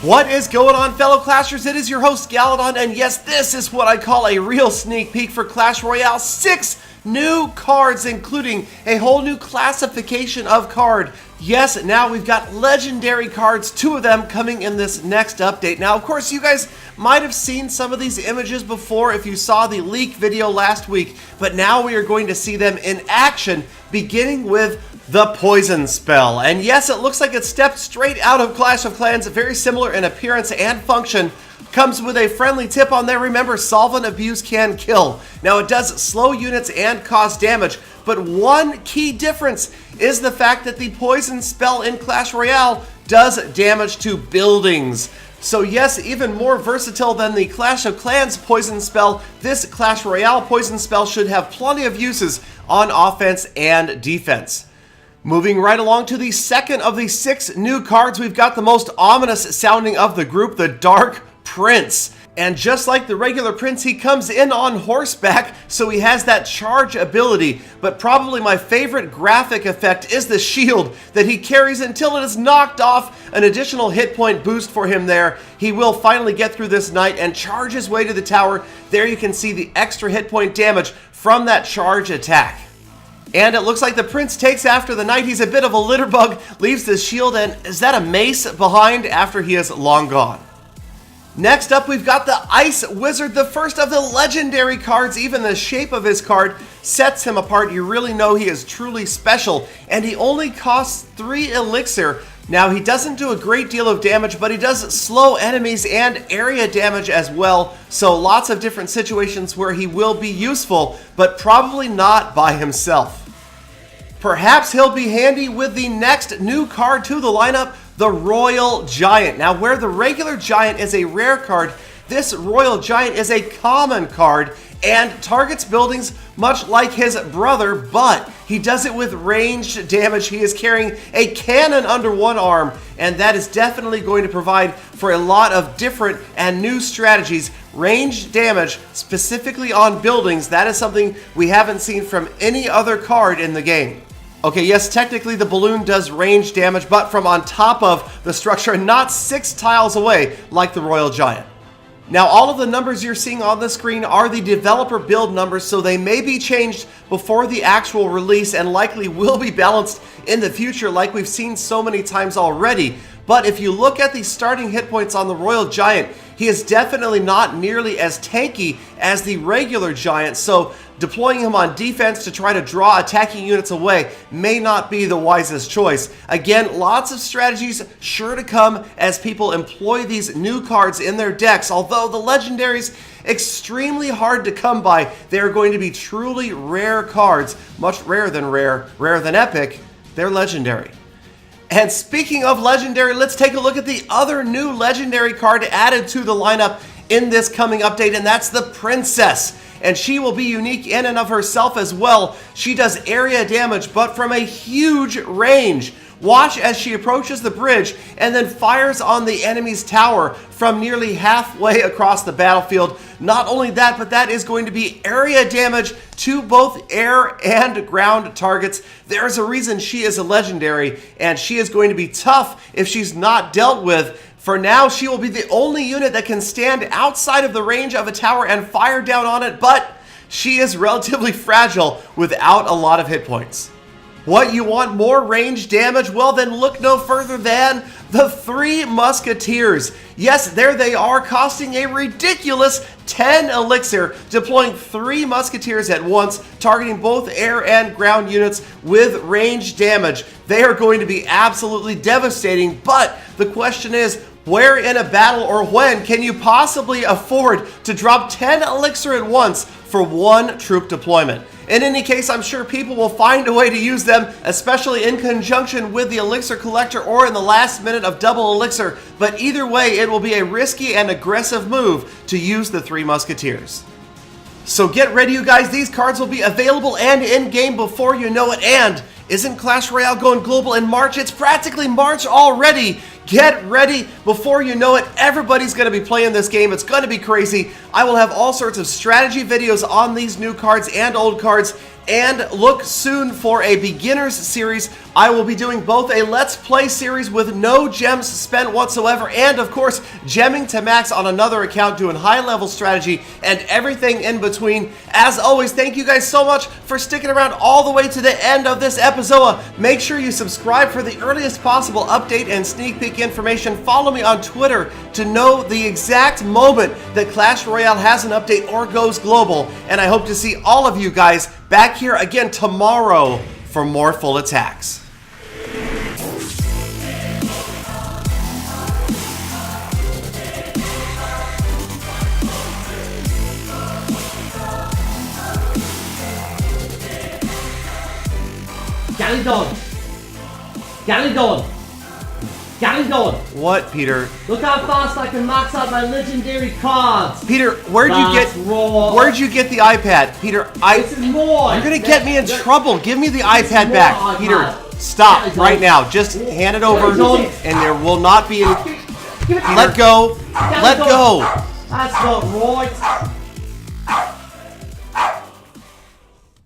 What is going on, fellow Clashers? It is your host, Galadon, and yes, this is what I call a real sneak peek for Clash Royale. 6 new cards, including a whole new classification of card. Yes, now we've got legendary cards, 2 of them coming in this next update. Now, of course, you guys might have seen some of these images before if you saw the leak video last week, but now we are going to see them in action, beginning with the Poison Spell. And yes, it looks like it stepped straight out of Clash of Clans, very similar in appearance and function. Comes with a friendly tip on there. Remember, solvent abuse can kill. Now, it does slow units and cause damage, but one key difference is the fact that the Poison Spell in Clash Royale does damage to buildings. So yes, even more versatile than the Clash of Clans Poison Spell, this Clash Royale Poison Spell should have plenty of uses on offense and defense. Moving right along to the second of the 6 new cards, we've got the most ominous sounding of the group, the Dark Prince. And just like the regular Prince, he comes in on horseback, so he has that charge ability. But probably my favorite graphic effect is the shield that he carries until it is knocked off. An additional hit point boost for him there. He will finally get through this night and charge his way to the tower. There you can see the extra hit point damage from that charge attack. And it looks like the Prince takes after the Knight. He's a bit of a litter bug, leaves the shield, and is that a mace behind after he is long gone? Next up, we've got the Ice Wizard, the first of the legendary cards. Even the shape of his card sets him apart. You really know he is truly special, and he only costs 3 elixir. Now, he doesn't do a great deal of damage, but he does slow enemies and area damage as well, so lots of different situations where he will be useful, but probably not by himself. Perhaps he'll be handy with the next new card to the lineup, the Royal Giant. Now, where the regular Giant is a rare card, this Royal Giant is a common card and targets buildings much like his brother, but he does it with ranged damage. He is carrying a cannon under one arm, and that is definitely going to provide for a lot of different and new strategies. Ranged damage, specifically on buildings, that is something we haven't seen from any other card in the game. Okay, yes, technically the balloon does range damage, but from on top of the structure and not 6 tiles away like the Royal Giant. Now, all of the numbers you're seeing on the screen are the developer build numbers, so they may be changed before the actual release and likely will be balanced in the future like we've seen so many times already. But if you look at the starting hit points on the Royal Giant, he is definitely not nearly as tanky as the regular Giant, so deploying him on defense to try to draw attacking units away may not be the wisest choice. Again, lots of strategies sure to come as people employ these new cards in their decks, although the legendaries extremely hard to come by. They are going to be truly rare cards, much rarer than epic. They're legendary. And speaking of legendary, let's take a look at the other new legendary card added to the lineup in this coming update, and that's the Princess. And she will be unique in and of herself as well. She does area damage, but from a huge range. Watch as she approaches the bridge and then fires on the enemy's tower from nearly halfway across the battlefield. Not only that, but that is going to be area damage to both air and ground targets. There's a reason she is a legendary, and she is going to be tough if she's not dealt with. For now, she will be the only unit that can stand outside of the range of a tower and fire down on it, but she is relatively fragile without a lot of hit points. What, you want more range damage? Well, then look no further than the 3 Musketeers. Yes, there they are, costing a ridiculous 10 elixir, deploying 3 Musketeers at once, targeting both air and ground units with range damage. They are going to be absolutely devastating, but the question is, where in a battle or when can you possibly afford to drop 10 elixir at once for 1 troop deployment? In any case, I'm sure people will find a way to use them, especially in conjunction with the elixir collector or in the last minute of double elixir, but either way, it will be a risky and aggressive move to use the 3 Musketeers. So get ready, you guys. These cards will be available and in-game before you know it. And isn't Clash Royale going global in March? It's practically March already. Get ready. Before you know it, everybody's going to be playing this game. It's going to be crazy. I will have all sorts of strategy videos on these new cards and old cards, And look soon for a beginners series. I will be doing both a Let's Play series with no gems spent whatsoever, and of course, gemming to max on another account, doing high-level strategy and everything in between. As always, thank you guys so much for sticking around all the way to the end of this episode. Make sure you subscribe for the earliest possible update and sneak peek information. Follow me on Twitter to know the exact moment that Clash Royale has an update or goes global. And I hope to see all of you guys back here again tomorrow for more full attacks. Galidon! What, Peter? Look how fast I can max out my legendary cards! Peter, where'd you get the iPad? Peter, This is more! You're gonna get me in trouble. Give me the iPad back. Peter, stop right now. Just hand it over and there will not be any... Let go. Let go. That's not right!